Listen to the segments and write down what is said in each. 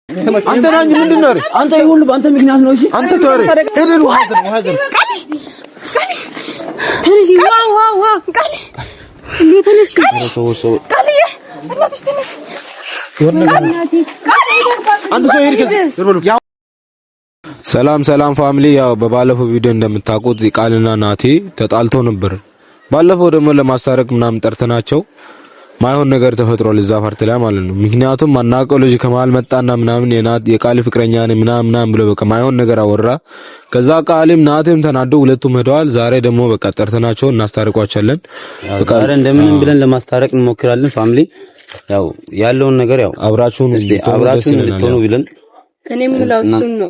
አንተ ናኝ ምንድነው? አንተ ይሁን በአንተ ምክንያት ነው። እሺ አንተ ተወረ እኔን ወሐዘን ተነሽ። ዋው ቃል እንዴት ተነሽ? ቃል እናትሽ ተነሽ። አንተ ሰው ይርከስ። ሰላም ፋሚሊ፣ ያው በባለፈው ቪዲዮ እንደምታውቁት ቃልና ናቲ ተጣልተው ነበር። ባለፈው ደግሞ ለማስታረቅ ምናምን ጠርተናቸው ማይሆን ነገር ተፈጥሯል እዛ ፓርት ላይ ማለት ነው። ምክንያቱም ማናቀው ልጅ ከመሃል መጣና ምናምን የቃል ፍቅረኛ ነኝ ምናምን ብሎ በቃ ማይሆን ነገር አወራ። ከዛ ቃልም ናቲም ተናደው ሁለቱም ሄደዋል። ዛሬ ደግሞ በቃ ጠርተናቸው እናስታርቋቸዋለን። በቃ ዛሬ እንደምንም ብለን ለማስታረቅ እንሞክራለን። ፋሚሊ ያው ያለውን ነገር ያው አብራችሁን ልትሆኑ ብለን እኔም ምላውቱን ነው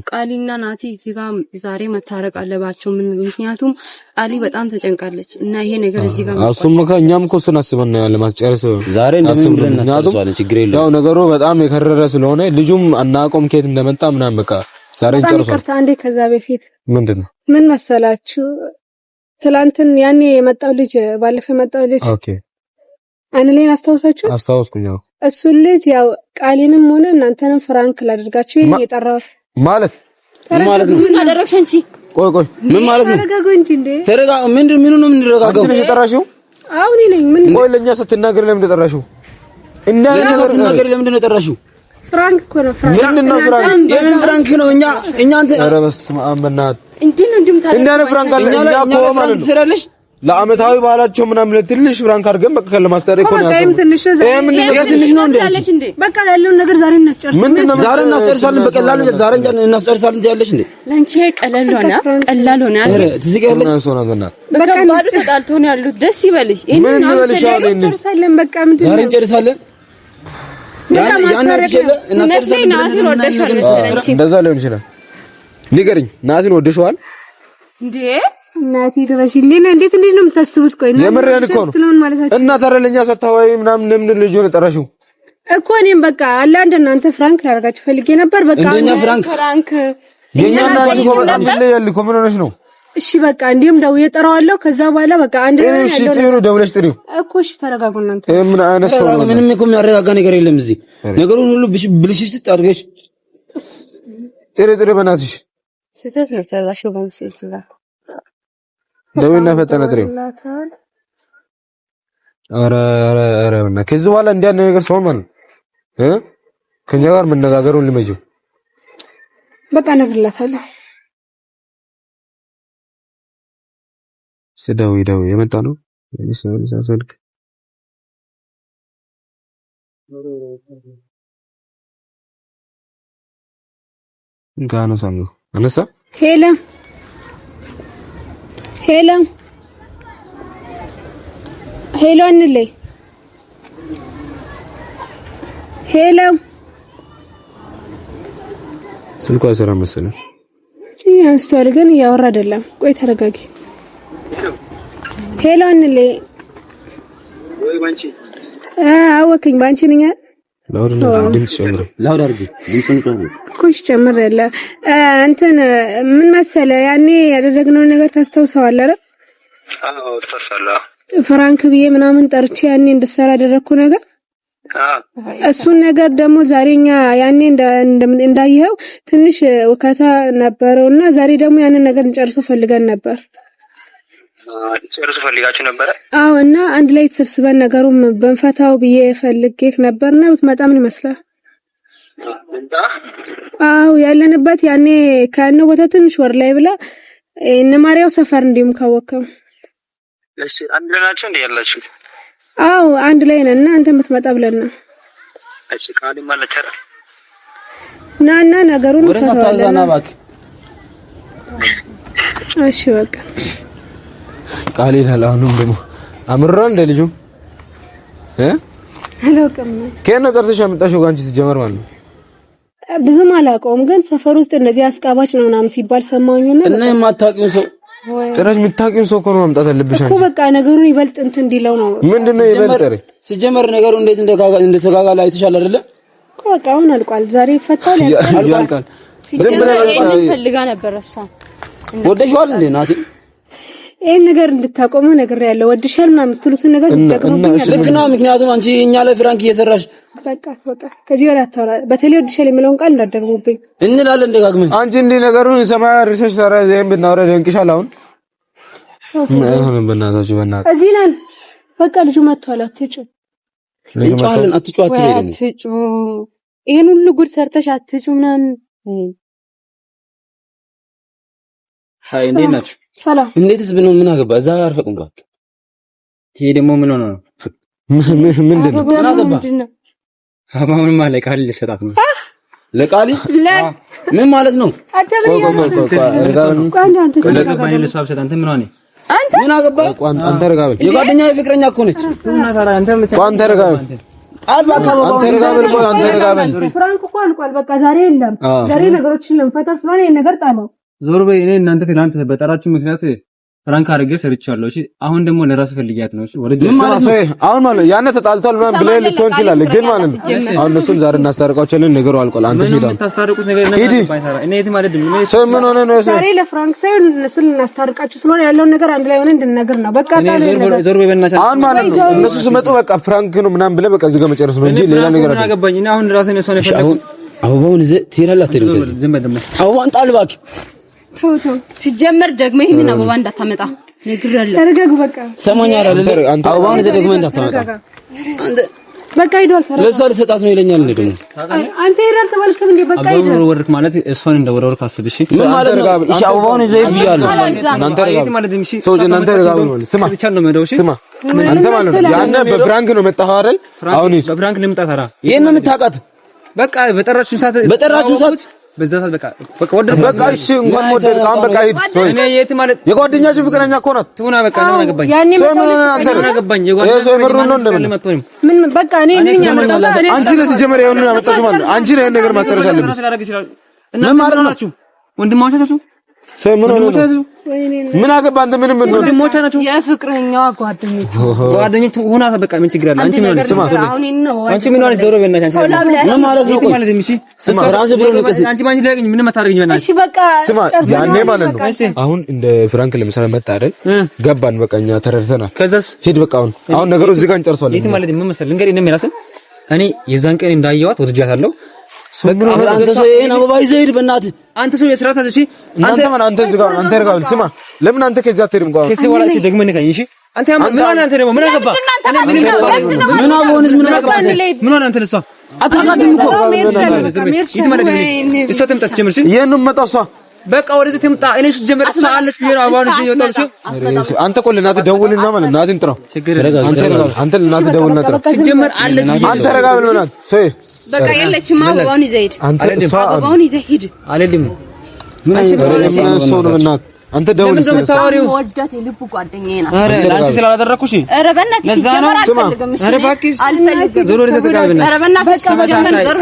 ቃሊና ናቲ እዚህ ጋር ዛሬ መታረቅ አለባቸው። ምክንያቱም ቃሊ በጣም ተጨንቃለች እና ይሄ ነገር እዚህ ጋር እሱም ከኛም እኮ እሱን አስበን ነው ለማስጨረስ ዛሬ እንደምን ብለን እናስጨርሳለን። ችግር የለውም። ያው ነገሩ በጣም የከረረ ስለሆነ ልጁም አናቆም ከየት እንደመጣ ምናምን በቃ ዛሬ እንጨርሳለን። ይቅርታ አንዴ ከዛ በፊት ምንድነው ምን መሰላችሁ ትላንትን ያኔ የመጣው ልጅ ባለፈው የመጣው ልጅ ኦኬ አንሌን አስታውሳችሁ? አስታውስኩኝ። ያው እሱ ልጅ ያው ቃሊንም ሆነ እናንተንም ፍራንክ ላደርጋችሁ ይሄን የጠራው ማለት ነው። ምን አደረግሽ አንቺ? ቆይ ምን ማለት ነው? ተረጋጉ እንጂ እንዴ ተረጋጉ። ምን ነው የምንረጋጋው? አንቺ ነሽ የጠራሽው? አዎ እኔ ነኝ። ምን ቆይ ለኛ ስትናገር ለምን ተጠራሽው? እና ስትናገር ለምን እንደጠራሽው? ፍራንክ እኮ ነው። ምንድን ነው ፍራንክ? የምን ፍራንክ ነው? እኛ አንተ ኧረ በስመ አብ በእናትህ እንዴ ነው እንደምታደርገው? እንደነ ፍራንክ አለ እኛ እኮ ማለት ነው ለአመታዊ ባህላቸው ምናምን ትንሽ ፍራንክ አድርገን በቃ ለማስታረቅ ነው ያሰብኩት። ትንሽ ነው እንዴ? በቃ ያለውን ነገር ዛሬ እናስጨርሳለን። ዛሬ እናስጨርሳለን። በቀላሉ ዛሬ እናስጨርሳለን ትያለሽ እንዴ? ለአንቺ ቀላል ሆነ አረ ትዝጋለሽ። በቃ ባዶ ተጣልተው ነው ያሉት። ደስ ይበልሽ። ምን ይበልሽ? እናስጨርሳለን። በቃ ምንድን ነው ዛሬ እንጨርሳለን። እንደዛ ሊሆን ይችላል። ንገሪኝ፣ ናቲን ወደሽዋል እንዴ? ናቲ ድረሽልኝ። እንዴት ነው የምታስቡት? ቆይ ነው የምሬን እኮ ነው። እና ታረለኛ ሰታወይ ምናምን ለምን ልጅውን ጠራሽው እኮ? እኔም በቃ አለ አንድ እናንተ ፍራንክ ላደርጋችሁ ፈልጌ ነበር። በቃ እንደኛ ፍራንክ የኛና አንቺ እኮ በጣም ይለያል እኮ። ምን ሆነሽ ነው? እሺ በቃ እንዲሁም ደውዬ እጠራዋለሁ። ከዛ በኋላ በቃ አንድ ላይ ነው። እሺ ጥሩ ደውለሽ ጥሪው እኮ። እሺ ተረጋጉ እናንተ። ምን አይነት ሰው ነው? ምንም እኮ የሚያረጋጋ ነገር የለም እዚህ። ነገሩን ሁሉ ብልሽት አድርገሽ ጥሪ በእናትሽ። ስህተት ነው ሰራሽው በምስል ደውልና ፈጠነ ጥሪው። ኧረ ከዚህ በኋላ እንዲያ ነገር ሰው ማለት ከኛ ጋር መነጋገሩን ልመጂው። በቃ ነግርላታለሁ። ደው የመጣ ነው ስልክ ጋነሳው አነሳ። ሄሎ አንለይ። ሄሎ ስልኩ አይሰራም መሰለኝ። አንስቷል ግን እያወራ አይደለም። ቆይ ተረጋጊ። ሄሎ አንለይ። ወይ ባንቺ አወከኝ ባንቺ ነኝ። ላውድ አድርጊ ድምጽን ጨምር። ኮሽ ጨምር ያለ እንትን ምን መሰለ ያኔ ያደረግነው ነገር ታስታውሰዋለህ አይደል? አዎ ታስታውሳለህ። ፍራንክ ብዬ ምናምን ጠርቼ ያኔ እንድሰራ ያደረኩ ነገር እሱን ነገር ደግሞ ዛሬኛ ያኔ እንዳየኸው ትንሽ ወካታ ነበረውና ዛሬ ደግሞ ያንን ነገር እንጨርሰው ፈልገን ነበር። ጨርሶ ፈልጋችሁ ነበር? አዎ እና አንድ ላይ ተሰብስበን ነገሩን በንፈታው ብዬ ፈልጌክ ነበርና ብትመጣ ምን ይመስላል? አዎ ያለንበት ያኔ ካነው ቦታ ትንሽ ወር ላይ ብላ እነ ማርያው ሰፈር እንዲሁም ካወቀው። እሺ አንድ ላይ ናችሁ እንዴ ያላችሁት? አዎ አንድ ላይ ነን እና አንተ የምትመጣ ብለን ነው። እሺ ቃል ማለት አይደል? ናና ነገሩን ወደ ሳታዛና ባክ። እሺ በቃ ቃል ይላል። አሁንም ደግሞ አምራ እንደ ልጁ አላውቅም። ከነ ጠርተሽ አመጣሽው ጋንቺ ሲጀመር ማለት ነው። ብዙም አላውቀውም ግን ሰፈር ውስጥ እንደዚህ አስቃባጭ ነው ምናምን ሲባል ሰማሁኝና እና የማታውቂው ሰው ጭራሽ የምታውቂው ሰው እኮ ነው ማምጣት አለብሽ አንቺ እኮ። በቃ ነገሩን ይበልጥ እንትን እንዲለው ነው። ምንድነው ይበልጥ? ሲጀመር ነገሩ እንዴት እንደተጋጋለ አይተሻል አይደለ? በቃ አሁን አልቋል። ዛሬ ይፈታል ያልቃል። ሲጀመር ፈልጋ ነበር እሷ። ወደሽዋል እንዴ ናቲ? ይሄን ነገር እንድታቆሙ ነገር ያለው ወድሻል ምናምን የምትሉትን ነገር ልክ ነው። ምክንያቱም አንቺ እኛ ላይ ፍራንክ እየሰራሽ በቃ ከዚህ ወዲያ አታውራ። በተለይ ወድሻል የሚለውን ቃል እንዳትደግሙብኝ እንላለን ደጋግመን። አንቺ እንዲህ ነገሩን ሰማያ ሪሰርች ሰራ ዘይም ብናወራ ደንቅሻል። አሁን ምን አይሆንም። በእናታችሁ እዚህ ነን። በቃ ልጁ መጥቷል። አትጩ ይሄን ሁሉ ጉድ ሰርተሽ አትጩ ምናምን። ሃይ እንዴት ናችሁ? ሰላም። እንዴትስ ምን አገባ? እዛ አርፈቁም ባክ። ይሄ ደግሞ ምን ሆነ ነው? ምንድን ነው? ምን አገባ? አሁን ማለት ቃል ልሰጣት ነው። ለቃሊ ምን ማለት ነው? ምን አገባ? አንተ ረጋበል። የጓደኛ የፍቅረኛ እኮ ነች። አንተ ረጋበል። አንተ ረጋበል። ፍራንክ እኮ አልቋል። በቃ ዛሬ የለም። ዛሬ ነገሮችን ለምፈታ ስለሆነ ይሄን ነገር ጣለው። ዞር በይ። እኔ እናንተ ትናንት በጠራችሁ ምክንያት ፍራንክ አድርጌ ሰርቻለሁ። እሺ አሁን ደግሞ ለራስ ፈልጊያት ነው። እሺ ወደ አሁን ማለት ያነ ተጣልቷል ምናምን ብለህ ልትሆን ይችላል፣ ግን ማለት ነው አሁን እሱን ዛሬ እናስታርቃቸዋለን። ነገሩ አልቋል። አንተ ሄዳ የምታስታርቁት ነገር እኔ የት ማለት ነው? ምን ሆነ ነው? ዛሬ ለፍራንክ ሳይሆን እነሱን እናስታርቃቸው ስለሆነ ያለውን ነገር አንድ ላይ ሆነ እንድንነግር ነው። በቃ ዞር በይ በእናትሽ። አሁን ማለት ነው እነሱ ሲመጡ በቃ ፍራንክ ነው ምናምን ብለህ በቃ እዚህ ጋር መጨረስ ነው እንጂ ሌላ ነገር አይደለም። አገባኝ። እኔ አሁን ራሴን እሷን የፈለኩት አበባውን ይዘህ ትሄዳለህ አትሄድም? ከዚህ ዝም በል አበባውን ጣል እባክህ። ተው ሲጀመር ደግሞ ይሄንን አበባ እንዳታመጣ ነግሬያለሁ። ተረጋጉ በቃ ሰሞኛ አይደል? አበባውን ይዘህ ደግሞ እንዳታመጣ አንተ በቃ ሄዷል። ለሷ ልሰጣት ነው ይለኛል። እንዴ ደግሞ አንተ ሄዳል ተባልከም እንዴ? በቃ ሄዷል። አበባውን ወርክ ማለት እሷን እንደወረወርክ አስብ። እሺ ምን ማለት ነው? እሺ አበባውን ይዘህ ይብያለሁ። እናንተ ማለት እሺ ሰው እናንተ ረጋቡ ነው። ስማ ስማ አንተ ማለት ነው ያነ በፍራንክ ነው መጣኸው አይደል? አሁን በፍራንክ ነው የምጣ ታራ ይሄን ነው የምታውቃት። በቃ በጠራችሁን ሰዓት በዛ ሰዓት በቃ ወደድኩ። በቃ እሺ እንኳን ወደድኩ። አሁን በቃ ሂድ። እኔ የት ማለት የጓደኛችሁ ፍቅረኛ እኮ ናት። ትሁና በቃ ምን አገባኝ? ምን አገባኝ? ምን በቃ እኔ አንቺ ነሽ ሲጀመር ይሄን ያመጣችሁ ማለት ነው። አንቺ ነሽ ይሄን ነገር ማስጨረስ አለብሽ። ምን ማለት ነው? ወንድማችሁ ምን ሆነ ነው? ምን አገባ አንተ? ምንም ምን ነው? ወንድሞቿ ናቸው። የፍቅረኛዋ ጓደኞች ሆና በቃ ምን ችግር አለ? አንቺ ምን ሆነሽ? ስማ አንቺ ምን ሆነሽ? ዞሮ በእናትሽ አንቺ ምን ማለት ነው? ማለት ነው። እሺ ስማ ራስ ብሎ ነው። አንቺ ማንቺ ላይ ምንም አታደርጊኝ በእናትሽ። እሺ በቃ ስማ ያኔ ማለት ነው አሁን እንደ ፍራንክ ለምሳሌ መጣ አይደል? ገባን በቃ እኛ ተረድተናል። ከዛስ ሂድ በቃ አሁን ነገሩ እዚህ ጋር እንጨርሰዋለን። የት ማለት ምን መሰለህ እንግዲህ እኔ ራስን እኔ የዛን ቀን እንዳየዋት ወድጃታለሁ። አንተ ሰው ይሄን አበባ ይዘህ ሂድ በእናትህ። አንተ ሰው የስራት አዘሽ አንተ እዚህ ጋር አንተ ረጋብ። ስማ ለምን አንተ ከዚህ አትሄድም? ጋር ከዚህ በኋላ እሺ ደግመህ ንካኝ። እሺ አንተ ምን ሆነ? አንተ ደግሞ ምን አገባ? ምን አቦንስ ምን አገባ? ምን ሆነ? አንተ ለሷ አታውቃትም እኮ እሷ ትምጣ ጀምር። እሺ ይሄንን መጣው እሷ በቃ ወደዚህ ትምጣ። እኔ ጀምር እሷ አለች ቢራ አባውን እዚህ ይወጣው። አንተ እኮ ለእናትህ ደውልና ማለት እናትህን ጥራው። አንተ ለእናትህ ደውልና ጥራው። ጀምር አለች። አንተ ረጋብ ነው ማለት ሰይ በቃ የለችም። አበባውን ይዘህ ሂድ። አበባውን ይዘህ ሂድ አለልም። ምን ሰው ነው እናት? አንተ ደውል ስለምታወሪው ወዳት የልቡ ጓደኛዬ ናት። አረ አንቺ ስላላደረኩሽ ኧረ በእናትህ ለዛ ነው። ኧረ እባክሽ ዞሮ ወደ ተጋብና ኧረ በእናትህ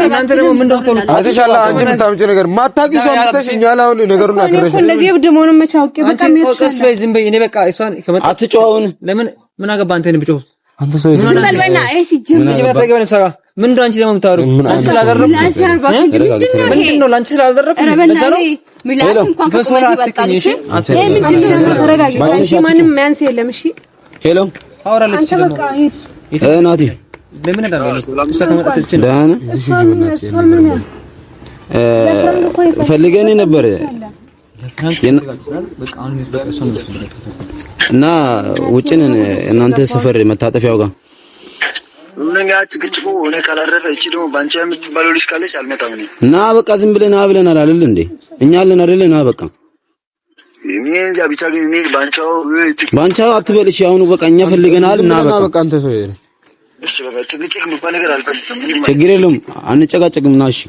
እናንተ ደግሞ ምን እንደምትሉ አትሻላ። አንቺ የምታምጪው ነገር ማታቂ ሰው አምጥተሽኛል። አሁን ነገሩን አድርሽ እንደዚህ እብድ መሆኑን መቼ አውቄ በቃ ቀስ በይ ዝም በይ። እኔ በቃ እሷን ከመጣ አትጮውን። ለምን ምን አገባ አንተ ነህ ብጮህ አንተ ሰው ምን በልበና እሺ ጅምር ይመጣገው ሰጋ ምን እንደው አንቺ ደግሞ የምታወሪው አንቺ ስላደረኩ ምንድን ነው ላንቺ ስላደረኩ ለዛ ነው ሚላስ እንኳን ከቆመት ይወጣል። እሺ ይሄ ምንድን ነው? ተረጋጊ። አንቺ ማንም ማንስ የለም። እሺ ሄሎ አወራለች። አንተ በቃ ሂድ ናቲ ለምን እንዳለው እሷ ከመጣች ደህና ፈልገኝ ነበር እና ውጭን እናንተ ሰፈር መታጠፊያው ጋር ምንኛት ግጭቁ እኔ ካላረፈ እቺ ደግሞ ባንቻ የምትባለው ልጅ ካለች አልመጣም ነኝ እና በቃ ዝም ብለን ብለናል አይደል እንዴ? እኛ አለን አይደል? እና በቃ የሚንጃ ብቻ ግን እኔ ባንቻው አትበል። እሺ አሁን በቃ እኛ ፈልገናል እና በቃ አንተ ሰው ይሄ እሺ በቃ ትግጭቅ ምባል ነገር አልፈልግም። ችግር የለውም አንጨቃጨቅም። ና እሺ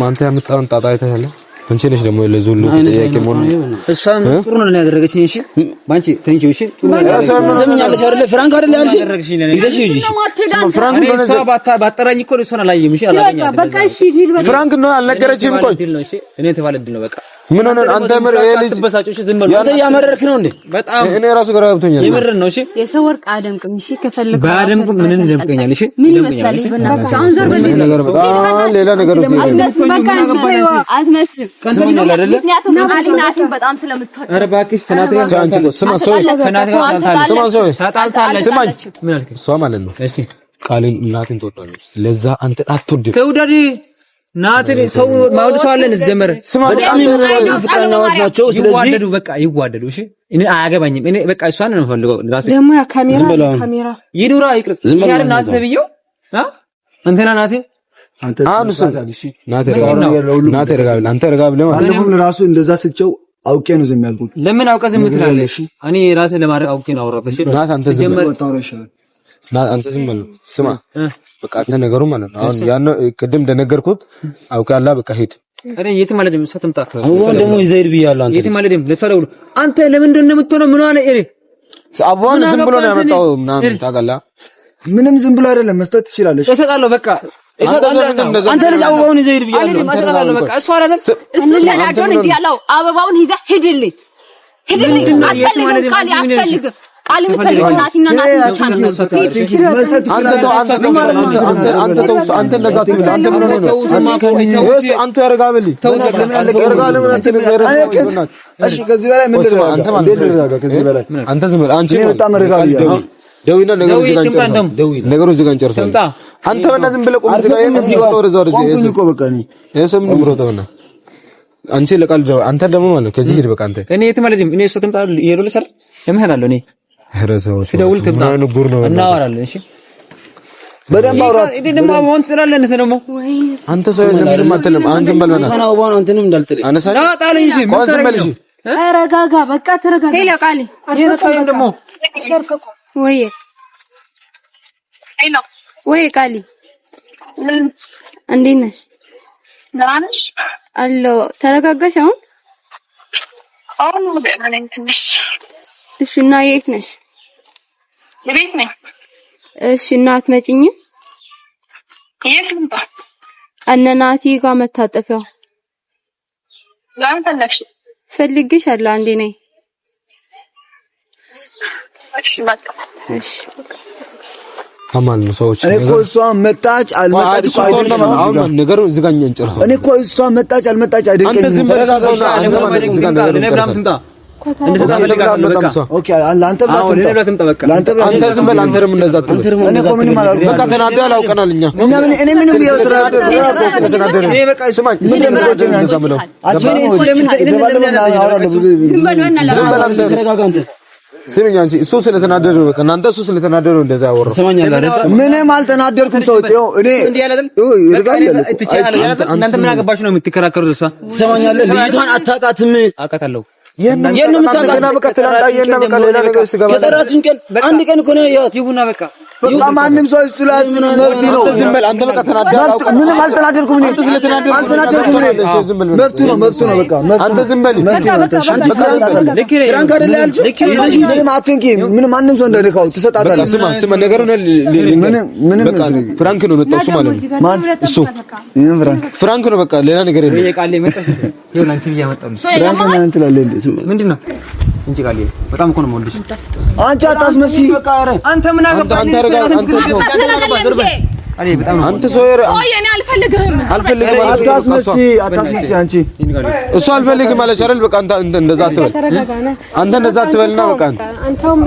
አንተ ያመጣውን ጣጣ አይተኸለ አንቺ ነሽ ደግሞ ለዙሉ ጥያቄ ሞን እሷም ጥሩ ነው ያደረገችኝ። እሺ ባንቺ ተንቺው እሺ ሰምኛለሽ አይደል? ፍራንክ አይደል ያልሽ? ይዘሽ ይጂ ፍራንክ ነው እሷ ባጠራኝ እኮ እሷን አላየም። እሺ አላገኛለሁ። በቃ እሺ ሂድ። ፍራንክ ነው አልነገረችም። ቆይ እሺ እኔ ተባለ ድል ነው በቃ ምን ሆነ አንተ ምር ልጅ ተበሳጮሽ ዝም በሉ አንተ ያመረርክ ነው እንዴ በጣም እኔ ራሱ ግራ ገብቶኛል የምርን ነው እሺ የሰው ወርቅ አደምቅም እሺ ከፈልክ ባደምቅ ምን እንደምቀኛል እሺ ምን ይመስላል ይበናሽ አሁን ዞር በል ነገር በጣም ሌላ ነገር ነው አትመስልም በቃ አትመስልም ከንተኛል አይደለ ምክንያቱም አሊናትን በጣም ስለምትወድ ኧረ እባክሽ ተናትጋ አንቺ ስማ ሰው ስማ ሰው ታጣልታለች ስማኝ ምን አልክ እሷ ማለት ነው እሺ ቃልን እናትን ትወዳለች ለዛ አንተ አትወድ ተውዳዲ ናትሪ ሰው ማውድ ሰው አለን ጀመረ በጣም ፍቅረኛዎች ናቸው ስለዚህ በቃ ይዋደዱ እሺ እኔ አያገባኝም እኔ በቃ እሷን ነው ፈልገው ራሴ ደግሞ ያ ካሜራ ይዱራ ይቅር ያር ናት ተብየው እንትና ናት አንተ አንተ ናት ረጋብል አንተ ረጋብል አለሁም ለራሱ እንደዛ ስጨው አውቄ ነው ዝም ያልኩት ለምን አውቀ ዝም ትላለሽ እኔ ራሴ ለማድረግ አውቄ ነው አወራሁት እሺ ናት አንተ ዝም ናት አንተ ዝም በል ስማ በቃ አንተ ነገሩ ማለት ነው አሁን ያን ቅድም እንደነገርኩት አውቃላ በቃ ሄድ አረ የት ማለት ነው ሰተምጣ አሁን ደግሞ ይዘይድ ብያለሁ አንተ የት ማለት ነው ለሰራው አንተ ለምን እንደምትሆነው ምን ሆነ እኔ አባን ዝም ብሎ ነው ያመጣው ምናምን ታውቃለህ ምንም ዝም ብሎ አይደለም መስጠት ትችላለሽ እሰጣለሁ በቃ እሰጣለሁ አንተ ልጅ አበባውን ይዘይድ ብያለሁ እሰጣለሁ በቃ እሱ አላለም እሱ ለዳዶን እንዲያለው አበባውን ይዘህ ሂድልኝ አትፈልግም ቃል አትፈልግም ቃል የምትፈልገው ናቲና ናቲ ብቻ ነው አንተ እንደዛ ትብል አንተ ምን ሆነ አንተ ያረጋብልኝ እሺ ከዚህ በላይ ምን ልረጋ ከዚህ በላይ አንተ ዝም በል አንቺ በጣም ረጋብልኝ ደውይና ነገሩ እዚህ ጋር እንጨርሳለን አንተ በእናትህ ዝም ብለህ ቁም እዚህ ጋር እዚህ ወደዛ ቆምኩኝ እኮ በቃ እኔ እሱ ምን ብሮታውና አንቺ ለቃል ደው አንተ ደግሞ ማለት ከዚህ ሄድ በቃ አንተ እኔ የት ማለት እኔ እሱ ትምጣ ይሄዱ ለሰር የምሄዳለሁ እኔ ረሰው ሲደውል ትምጣ እናወራለን እሺ በደንብ አውራት እኔ ደግሞ አሁን ትላለህ እንተ ደግሞ አንተ ሰው ለምን አትልም አንተ በልበና ከናው ባን አንተንም እንዳልተለ አነሳ ጣጣለኝ እሺ ምን ታረጋለሽ ተረጋጋ በቃ ተረጋጋ ሄሎ ቃል ይረታም ደግሞ ወይ ሄሎ ወይ ቃል እንዴት ነሽ ደህና ነሽ አሎ ተረጋጋሽ አሁን እሺ እና የት ነሽ ቤት ነኝ እሺ እና አትመጪኝም የት ልምጣ እነ ናቲ ጋር መታጠፊያው ለምን ፈለግሽ ፈልግሻለሁ አንዴ ነይ እሺ በቃ እሺ አማን ነው ሰዎች እኔ እኮ እሷ መጣች አልመጣች እኮ አይደለም አሁን ነገሩ እዚህ ጋር እንጨርሰው እኔ እኮ እሷ መጣች አልመጣች አይደለም አንተ ዝም ብለህ እንደ ተጣበለጋለሁ በቃ ኦኬ አንተ በቃ አንተ ዝም በል አንተ ደግሞ እንደዛ አትበል እኔ እኮ ምንም አላልኩም በቃ ተናደህ አላውቀናል እኛ እኔ ምንም ይወጥራል እኔ በቃ ስማኝ ምን እንደምቆጨኝ እንደዛ ምለው አጭኔ እሱ ለምን አወራለሁ ዝም በል ወና ተረጋጋ አንተ ስሚኝ አንቺ እሱ ስለተናደደ ነው በቃ እናንተ እሱ ስለተናደደ ነው እንደዛ ያወራው ሰማኛለህ አይደል ምንም አልተናደርኩም ሰዎች ይኸው እኔ እንዴ ያለደል እናንተ ምን አገባችሁ ነው የምትከራከሩት እሷ ትሰማኛለህ ልጅቷን አታውቃትም አውቃታለሁ የነ ምታውቃት በቃ ትላንታየና በቃ ሌላ ነገር ሲገባ ከጠራችን ቀን አንድ ቀን እኮ ነው ያት ይቡና በቃ በቃ ማንም ሰው እሱ ላይ መብት ነው ዝም በል አንተ በቃ ተናደህ አላውቀናል ምንም አልተናደርኩም እኔ አንተ ስለተናደድኩ አልተናደርኩም እኔ መብቱ ነው በቃ አንተ ዝም በል አንቺ ፍራንክ አይደለ ያልሽው ምንም አትንኪ ምንም ማንም ሰው እንደነካው ትሰጣታለህ ስማ ነገሩን ምንም ፍራንክ ነው መጣው እሱ ማለት ነው ማን እሱ ፍራንክ ነው በቃ ሌላ ነገር የለም የቃሌ መጣሽ ይሁን አንቺ ብያ መጣው ፍራንክ ነው እንትን አለ ምንድነው እንጂ ቃሌ በጣም እኮ ነው የምወድሽ አንቺ አታስመሲ አንተ ምን አገባህ አንተ ረጋ አሬ በጣም አንተ ሶየር እኔ አልፈልግህም አታስመሲ አንቺ እሱ አልፈልግም ማለት አይደል በቃ አንተ እንደዛ አትበል አንተ እንደዛ አትበልና በቃ አንተም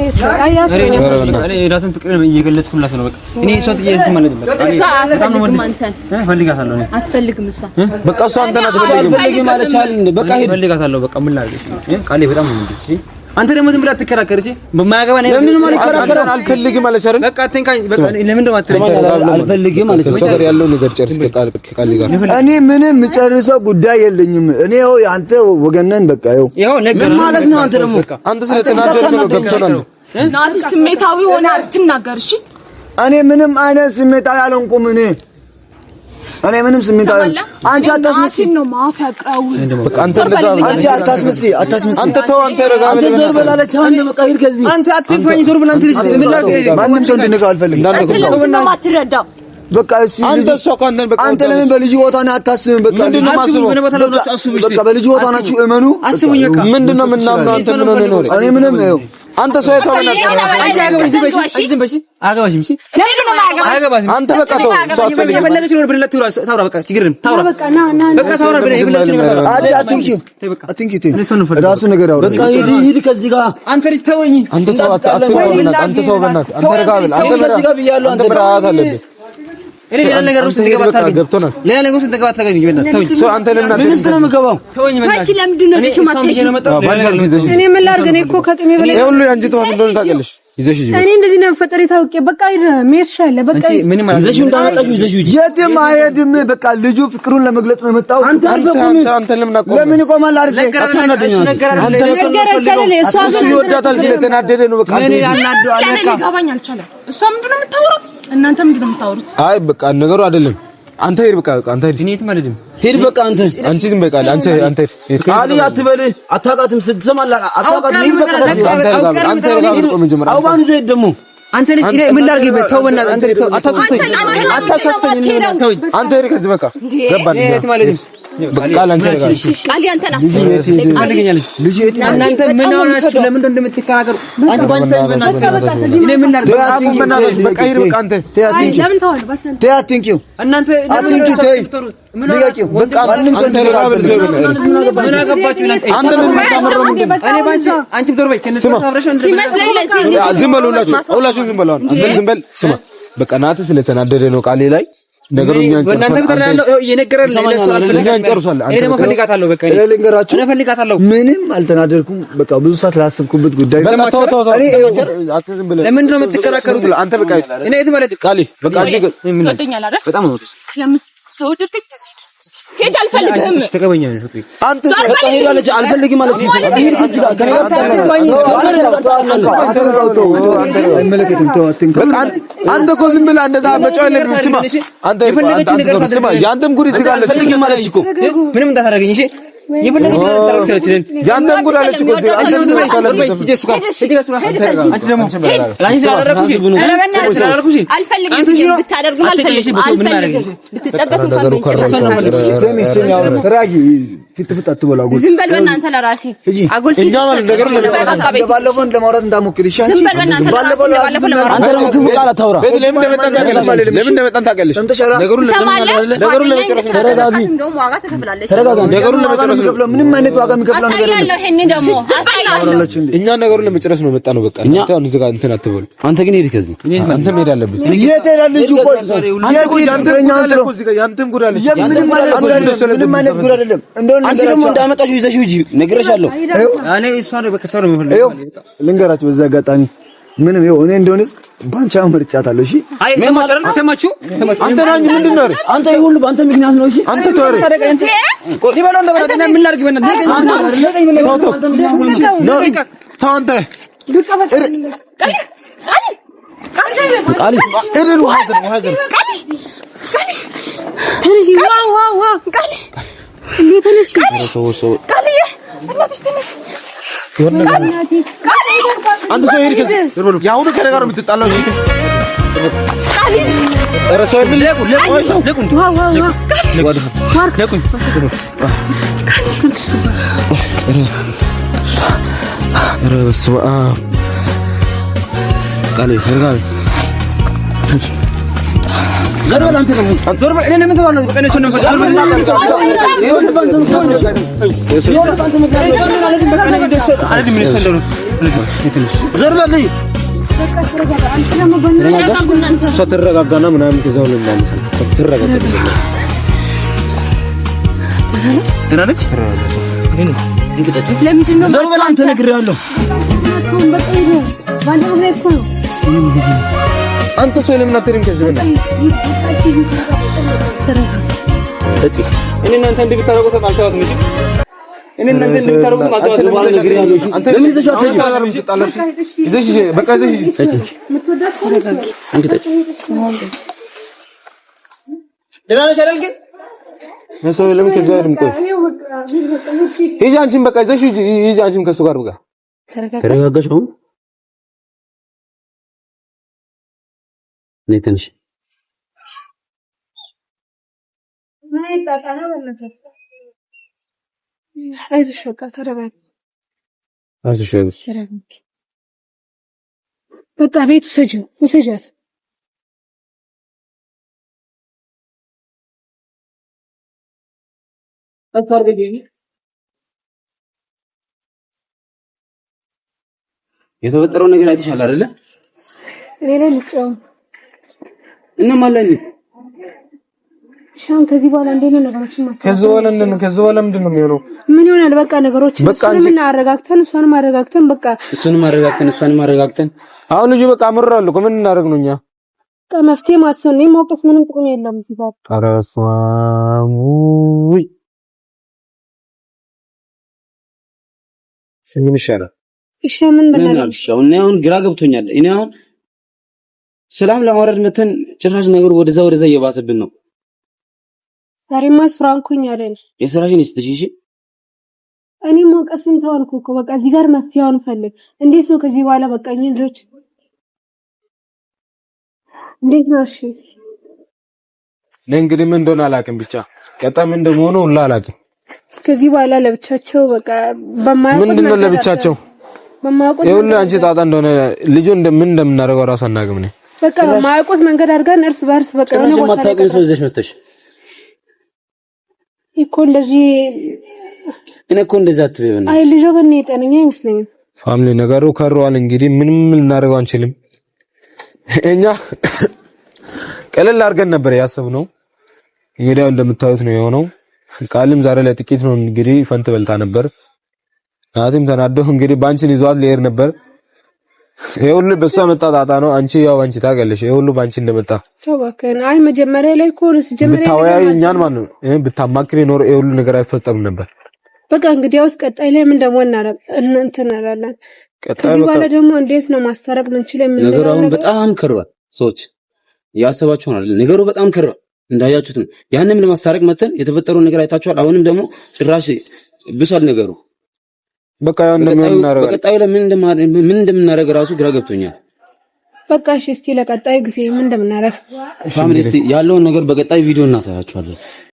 እኔ ራስን ፍቅር እየገለጽኩላት ነው በቃ እኔ እሷ ትየስ ማለት ነው በቃ እሷ አትፈልግም አንተን ፈልጋታለሁ እኔ አትፈልግም እሷ በቃ እሷ አንተን አትፈልግም ማለት ቻል እንደ በቃ ሄድ ፈልጋታለሁ በቃ ምን ላድርግሽ ቃሌ በጣም ነው እንዴ እሺ አንተ ደግሞ ዝም ብለህ አትከራከር እሺ በማያገባ ነው ለምን ማለት ከራከራ አልፈልግም ማለት አይደል በቃ አትንካኝ በቃ ለምን ደግሞ አልፈልግም ማለት ከእሷ ጋር ያለው ነገር ጨርስ ከቃል ጋር እኔ ምንም የምጨርሰው ጉዳይ የለኝም እኔ ይኸው አንተ ወገነን በቃ ይኸው ነገር ማለት ነው አንተ ደግሞ አንተ ስለተናደድክ ነው ገብቶናል ናቲ ስሜታዊ ሆነ አትናገር እሺ እኔ ምንም አይነት ስሜታዊ አልሆንኩም እኔ ምንም ስሜታዊ አንቺ አታስመሲ ነው ማፈቅረው በቃ አንተ እንደዛ አንቺ አታስመሲ አንተ ተው አንተ ረጋ ብለህ ዞር በላለች አንተ በቃ ሄድ ከዚህ አንተ አትንኩኝ ዞር ብለህ አንተ ልጅ ምን ላድርግ ማንም ሰው እንድንካ አልፈልግም ነው ማትረዳው በቃ እሺ አንተ ለምን በልጅ ቦታ ነው አታስብም? በቃ ምንድነው ማስበው? በቃ በልጅ ቦታ ናችሁ እመኑ። አስቡኝ። በቃ ምንድነው ምናምነው? አንተ ምን ሆነ ነው? እኔ ምንም ነው አንተ ሰው የተወና አገባሽም እሺ አንተ በቃ ተው። ሰው አስፈልግ የፈለገች ነው ብለህ ታውራ። በቃ ችግርም ታውራ። በቃ ታውራ ብለህ የፈለገች ነው። አትንኪ ራሱ ነገር አውራ። በቃ ሂድ ከዚህ ጋር አንተ ልጅ ተወኝ። አንተ ተው። አንተ ተው በእናትህ አንተ ረጋብል። አንተ ብራራት አለብህ። እኔ ሌላ ነገር ውስጥ እንድገባ አታርገኝ። ሌላ ነገር ውስጥ እንድገባ አታርገኝ። ተወኝ። ሰው አንተ ለምን ምንስ ነው የምገባው? ተወኝ። አንቺ ለምንድን ነው ተሽማተሽ? እኔ ምን ላድርግ? እኔ እኮ ከቅሜ በላይ ይሄ ሁሉ ያንቺ ተዋት እንደሆነ ታውቂያለሽ። ይዘሽ ሂጂ። እኔ እንደዚህ ነው ፈጠሪ ታውቄ በቃ ሜርሻለ በቃ ምን ማለት ይዘሽው እንዳመጣሽው ይዘሽው ሂጂ። የትም አይሄድም። በቃ ልጁ ፍቅሩን ለመግለጽ ነው የመጣው። አንተ ለምን አቆም? ለምን ይቆማል? አርገ አታናደኝ። አንተ እሱ ይወዳታል ስለተናደደ ነው። በቃ እኔ ያናደው አለካ ሊገባኝ አልቻለም። እሷ ምንድን ነው የምታወሩት? እናንተ ምንድን ነው የምታወሩት? አይ በቃ ነገሩ አይደለም። አንተ ሄድ በቃ አንተ ሄድ። እኔ ማለት ነው ሄድ በቃ አንቺ ዝም በቃ አንተ ሄድ። ቃል አትበል። አታውቃትም ስትሰማላ አታውቃትም። ሄድ በቃ አንተ ረጋ ብሎ መጀመሪያ አውባን ዘይድ ደግሞ አንተ ልጅ ምን ላድርግ? ተው በእናትህ አንተ ልጅ አታሳስተኝ። አንተ ሄድ ከዚህ በቃ ገባን። እኔ ማለት ነው ቃል አንተ ረጋ ቃል ያንተ ናት። ልጅ እናንተ ምን ሆናችሁ? ለምን እንደምትከራከሩ አንተ ባንተ እኔ ምን ላድርግ? በቃ ሄድ በቃ አንተ ለምን ተዋል ባሰን አትንኪው እናንተ አትንኪው ተይ ልቀቂው። በቃ ማንም ሰው ተረጋብል። ምን አገባችሁ? አንተ ምን ታመረው? እኔ ባንቺ አንቺ ብትወርበይ ከነሱ አብረሽው ሲመስለኝ ለዚህ ዝም በሉ ሁላችሁ ዝም በሉ። አንተ ዝም በል። ስማ በቃ ናተ ስለተናደደ ነው ቃሌ ላይ ነገሩኛ እናንተ ብትራ ያለው እየነገረን ለነሱ ጨርሷል። እኔ ደግሞ ፈልጋታለሁ። በቃ እኔ ልንገራችሁ እኔ ፈልጋታለሁ። ምንም አልተናደድኩም። በቃ ብዙ ሰዓት ላሰብኩበት ጉዳይ በቃ ተው። አትዝም ብለህ ለምንድን ነው የምትከራከሩት? አንተ በቃ እኔ የት ማለት ቃሌ በቃ አንቺ ትወደኛለህ አይደል? በጣም ነው ስለምትወደድኝ ሄድ አልፈልግህም። ተቀበኛለህ። አንተ በቃ ሄዳለች። አልፈልግም ማለት ነው። ሄድ ከዚህ ጋር ከኔ ጋር ታጣጣኝ። አንተ እኮ ዝም ብለህ እንደዛ በጨው የለብህም። ስማ አንተ የፈለገችው ነገር ስማ ያንተም ጉድ እዚህ ጋር አለች። ማለች እኮ ምንም እንዳታደርገኝ። እሺ የፈለገችው ነገር ታረግ ስለችልን ያንተም ጉድ አለች እኮ እዚህ አንተ ምን ታለብህ? አንቺ ደግሞ ላንቺ ስላደረኩሽ አልፈልግም። ብታደርጉም አልፈልግም። ብትጠበስ እንኳን ስሚ አሁን ተራጊ ፍትፍት አትበላ። ዝም በል በእናንተ ለራሴ አጉል እኛ ማለት ነገር ባለፈው ለማውራት እንዳሞክር ይሻል። ዝም በል በእናንተ ለራሴ ባለፈው ለማውራት አንተ ደግሞ ክፉ ቃል አታውራ። ለምን እንደመጣን ታውቂያለሽ? ነገሩን ለመጨረስ ነው። ተረጋጊ። እንደውም ዋጋ ትከፍላለች። ነገሩን ለመጨረስ ነው። ምንም አይነት ዋጋ የሚከፍለው ነገር አሳያለሁ። ይሄን ደግሞ አሳያለሁ። እኛ ነገሩን ለመጨረስ ነው የመጣነው። በቃ አንተ አሁን እዚህ ጋር እንትን አትበሉ። አንተ ግን ሄድ ከዚህ አንተ መሄድ አለብህ። የት ሄዳል ልጁ? ቆይ ያንተም ጉድ አለች። ምንም አይነት ጉድ አይደለም። እንደው አንቺ ደግሞ እንዳመጣሽው ይዘሽው ሂጂ። ነግሬሻለሁ። እኔ እሷ ነው በቃ ሰው ነው የሚፈልገው። ልንገራችሁ በዛ አጋጣሚ ምንም ይኸው እኔ እንደሆነስ ባንቻ መርጫታለሁ። እሺ አይ ሰማችሁ? አንተ ናኝ ምንድን ነው? አንተ ይሄ ሁሉ በአንተ ምክንያት ነው። እሺ አንተ ተወሬ ሊበላው እንደበላና ምን ላድርግ? በእናትህ ተው አንተ አንተ ሰው ሄድ ከዚህ ያሁኑ ከኔ ጋር የምትጣላው እሺ? ኧረ ሰው ምን ለቁን ኧረ በስመ አብ ቃሌ ሄርጋል ዘርበል አንተ ደግሞ ዘርበል እኔ ምን ተባለው? በቀኔ ሰው ነው ዘርበል ተረጋጋና ምናምን ከዛው ነው እናንሳለን። ተረጋጋ ተናለች ለምንድን ነው ዘርበል አንተ ነግሬሃለሁ። አንተ ሰው ለምን አትሪም? ከዚህ በላይ እኔ እናንተ እንዴ ብታረጉት ማልተዋት ነው። እኔ እናንተ እንዴ ብታረጉት ማልተዋት ነው። ማለት ነግሬሃለሁ። አንተ ለምን ተሻተሽ? ይዘሽ በቃ ይዘሽ ደህና ነሽ አይደል? ግን ሰው ለምን ከዚህ አይደለም? ቆይ ሂጂ አንቺም በቃ ይዘሽ ሂጂ አንቺም ከሱ ጋር በቃ ተረጋጋሽ። አሁን ነይ ትንሽ አይዞሽ በቃ ተረጋጊ። አይዞሽ በቃ ቤት ውሰጃት። የተፈጠረው ነገር አይተሻል አይደለ? ሌላ ልጫው እና ማለት ሻም ከዚህ በኋላ እንዴት ነው ነገሮችን ማስተካከል? ከዚህ በኋላ ምንድን ነው የሚሆነው? ምን ይሆናል? በቃ ነገሮችን እሱንም አረጋግተን እሷንም አረጋግተን አሁን ልጅ በቃ አምራለሁ። ምን እናደርግ ነው እኛ? በቃ መፍትሄ ማሰብ ነው። መውቀስ ምንም ጥቅም የለም እዚህ ጋር። ኧረ በስመ አብ ውይ! ምን ይሻላል? እሺ ምን በላል? እኔ አሁን ግራ ገብቶኛል። እኔ አሁን ሰላም ለማውረድ መተን ጭራሽ ነገር ወደዛ እየባሰብን ነው። ዛሬማ ፍራንኩኝ አይደል? የስራሽን ይስተሽሽ። እኔ መውቀስን ተወልኩ እኮ በቃ እዚህ ጋር መፍትሄውን ፈልግ። እንዴት ነው ከዚህ በኋላ በቃ እኛ ልጆች እንዴት ነው? እሺ እኔ እንግዲህ ምን እንደሆነ አላውቅም፣ ብቻ ቀጣም እንደሆነ ሁላ አላውቅም። ከዚህ በኋላ ለብቻቸው በቃ ምንድነው ለብቻቸው ይኸውልህ፣ አንቺ ጣጣ እንደሆነ ልጁ ምን እንደምናደርገው ራሱ አናውቅም። እኔ በቃ ማያውቁት መንገድ አድርገን እርስ በርስ በቃ ነው ማታውቂው ሰው ይዘሽ መጥተሽ እኮ እንደዚህ እኔ እኮ እንደዛ አትበይና። አይ ልጁ ግን የጤነኛ አይመስለኝም። ፋሚሊ ነገሩ ከሯል። እንግዲህ ምንም ልናደርገው አንችልም። እኛ ቀለል አድርገን ነበር ያሰብነው። እንግዲህ እንደምታዩት ነው የሆነው። ቃልም ዛሬ ላይ ጥቂት ነው እንግዲህ ፈንት በልታ ነበር። ናቲም ተናዶ እንግዲህ ባንቺን ይዟት ሊሄድ ነበር። ይሄ ሁሉ በሷ መጣ ጣጣ ነው። አንቺ ታውቂያለሽ፣ ይሄ ሁሉ ባንቺ እንደመጣ ተባከን። አይ መጀመሪያ ላይ እኮ ነው ሲጀመሪያ ብታወያይ እኛን ማለት ነው ብታማክሪ ኖር ይሄ ሁሉ ነገር አይፈጠርም ነበር። በቃ እንግዲህ ያውስ ቀጣይ ላይ ምን ደግሞ እናደርጋለን። ከዚህ በኋላ ደግሞ እንዴት ነው ማስተረቅ ምንችል? ነገሩ አሁን በጣም ከርሯል። ሰዎች ያሰባችሁ ነው ነገሩ በጣም ከርሯል። እንዳያችሁት ነው። ያንንም ለማስተረቅ መተን የተፈጠረው ነገር አይታችኋል። አሁንም ደግሞ ጭራሽ ብሷል ነገሩ። በቃ ያው እንደምናደርግ በቀጣዩ ለምን እንደምናደርግ ራሱ ግራ ገብቶኛል። በቃ እሺ፣ እስቲ ለቀጣይ ጊዜ ምን እንደምናደርግ ፋሚሊ እስቲ ያለውን ነገር በቀጣይ ቪዲዮ እናሳያችኋለን።